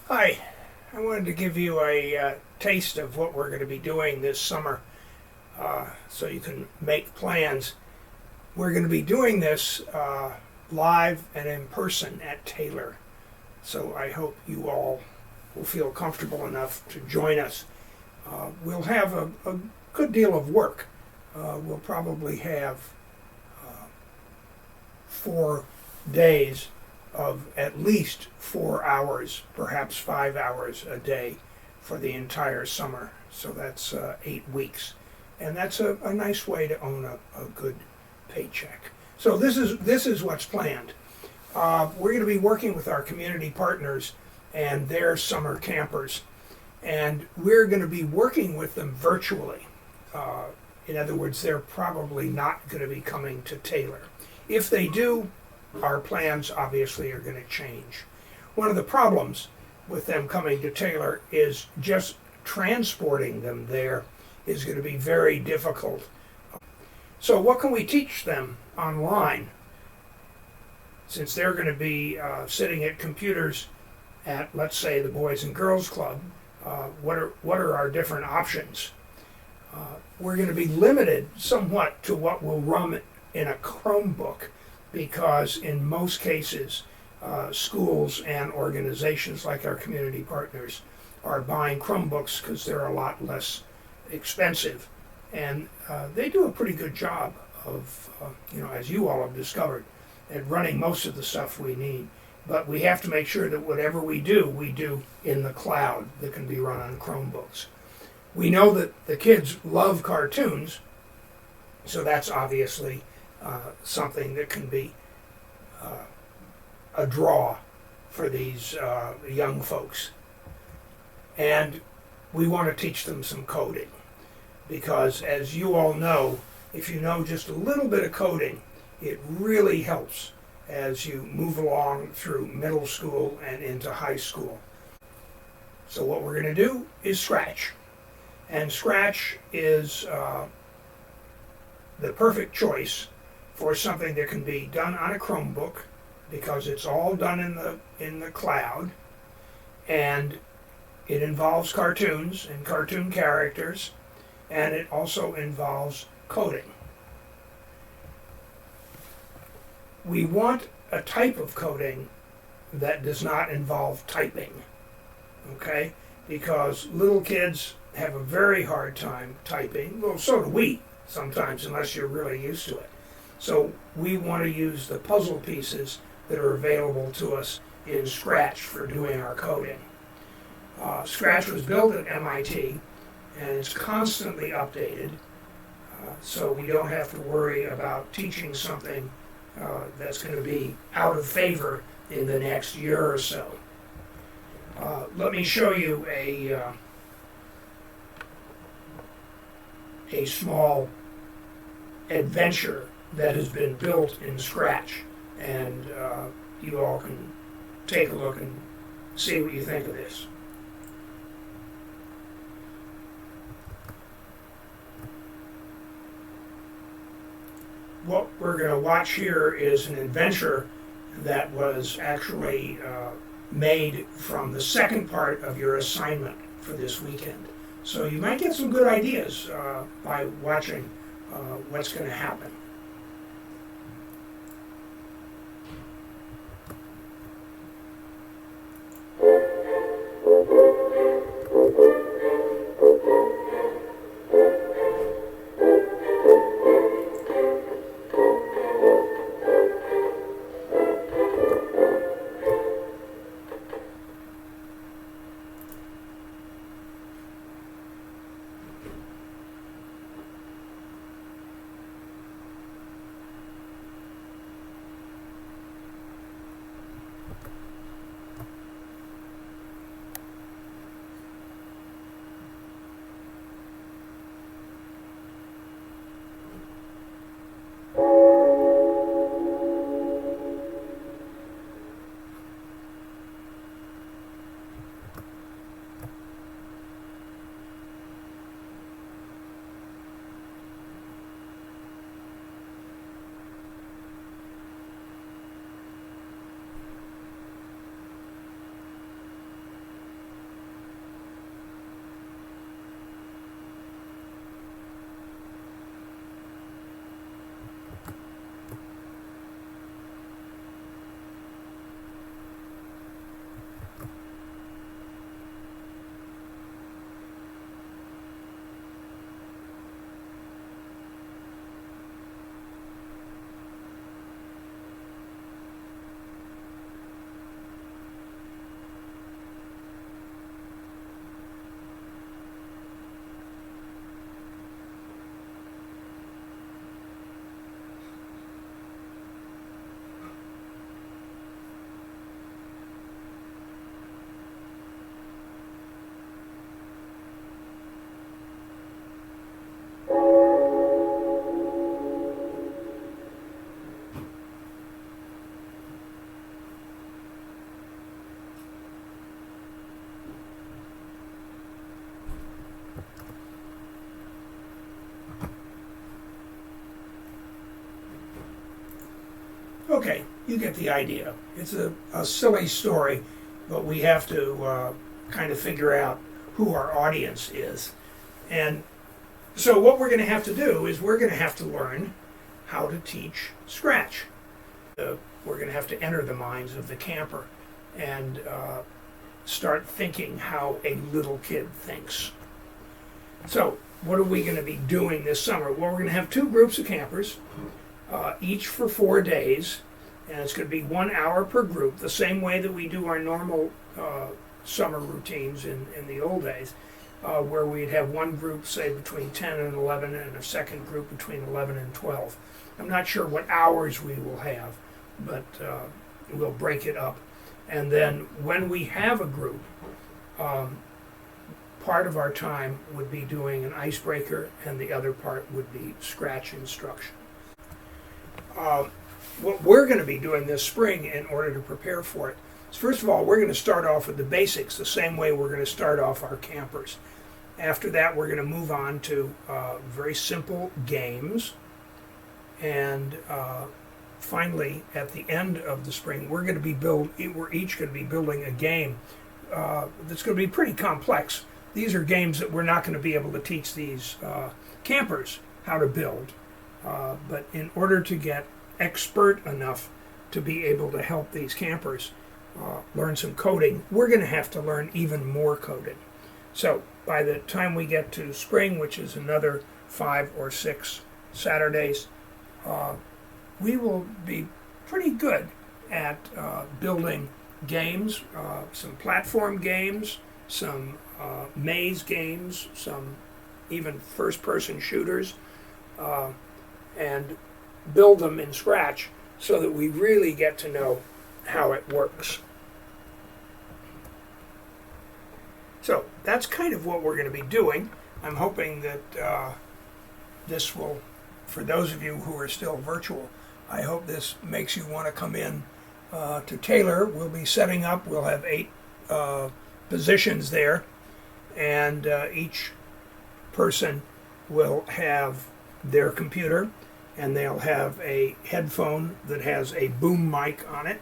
Hi, I wanted to give you a taste of what we're going to be doing this summer so you can make plans. We're going to be doing this live and in person at Taylor. So I hope you all will feel comfortable enough to join us. We'll have a good deal of work. We'll probably have 4 days of at least 4 hours, perhaps 5 hours a day for the entire summer. So that's 8 weeks. And that's a nice way to own a good paycheck. So this is what's planned. We're going to be working with our community partners and their summer campers. And we're going to be working with them virtually. In other words, they're probably not going to be coming to Taylor. If they do, our plans obviously are going to change. One of the problems with them coming to Taylor is just transporting them there is going to be very difficult. So what can we teach them online? Since they're going to be sitting at computers at, let's say, the Boys and Girls Club, what are our different options? We're going to be limited somewhat to what will run in a Chromebook, because in most cases, schools and organizations like our community partners are buying Chromebooks because they're a lot less expensive. And they do a pretty good job of, as you all have discovered, at running most of the stuff we need. But we have to make sure that whatever we do in the cloud that can be run on Chromebooks. We know that the kids love cartoons, so that's obviously something that can be a draw for these young folks. And we want to teach them some coding, because as you all know, if you know just a little bit of coding, it really helps as you move along through middle school and into high school. So what we're going to do is Scratch. And Scratch is the perfect choice for something that can be done on a Chromebook, because it's all done in the cloud, and it involves cartoons and cartoon characters, and it also involves coding. We want a type of coding that does not involve typing, okay? Because little kids have a very hard time typing. Well, so do we sometimes, unless you're really used to it. So we want to use the puzzle pieces that are available to us in Scratch for doing our coding. Scratch was built at MIT, and it's constantly updated, so we don't have to worry about teaching something that's going to be out of favor in the next year or so. Let me show you a small adventure that has been built in Scratch, and you all can take a look and see what you think of this. What we're going to watch here is an adventure that was actually made from the second part of your assignment for this weekend. So you might get some good ideas by watching what's going to happen. Okay, you get the idea. It's a silly story, but we have to kind of figure out who our audience is. And so what we're going to have to do is we're going to have to learn how to teach Scratch. We're going to have to enter the minds of the camper and start thinking how a little kid thinks. So what are we going to be doing this summer? Well, we're going to have 2 groups of campers, each for 4 days, and it's going to be 1 hour per group, the same way that we do our normal summer routines in the old days, where we'd have one group, say, between 10 and 11, and a second group between 11 and 12. I'm not sure what hours we will have, but we'll break it up. And then when we have a group, part of our time would be doing an icebreaker, and the other part would be Scratch instruction. What we're going to be doing this spring in order to prepare for it is, first of all, we're going to start off with the basics, the same way we're going to start off our campers. After that, we're going to move on to very simple games. And finally, at the end of the spring, we're each going to be building a game that's going to be pretty complex. These are games that we're not going to be able to teach these campers how to build. But in order to get expert enough to be able to help these campers learn some coding, we're going to have to learn even more coding. So by the time we get to spring, which is another 5 or 6 Saturdays, we will be pretty good at building games, some platform games, some maze games, some even first-person shooters, and build them in Scratch so that we really get to know how it works. So that's kind of what we're going to be doing. I'm hoping that this will, for those of you who are still virtual, I hope this makes you want to come in to Taylor. We'll be setting up, we'll have 8 positions there, and each person will have their computer, and they'll have a headphone that has a boom mic on it,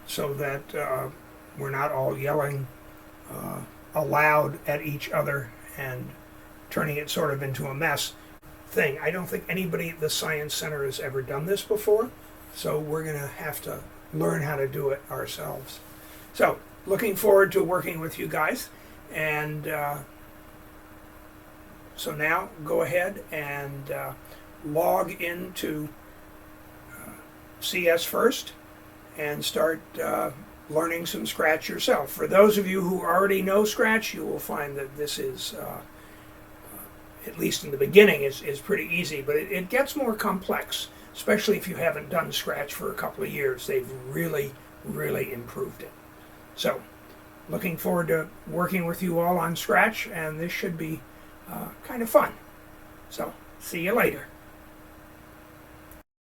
so that we're not all yelling aloud at each other and turning it sort of into a mess thing. I don't think anybody at the Science Center has ever done this before, so we're going to have to learn how to do it ourselves. So, looking forward to working with you guys, and so now go ahead and log into CS First and start learning some Scratch yourself. For those of you who already know Scratch, you will find that this is, at least in the beginning, is pretty easy, but it gets more complex, especially if you haven't done Scratch for a couple of years. They've really, really improved it. So, looking forward to working with you all on Scratch, and this should be kind of fun. So, see you later.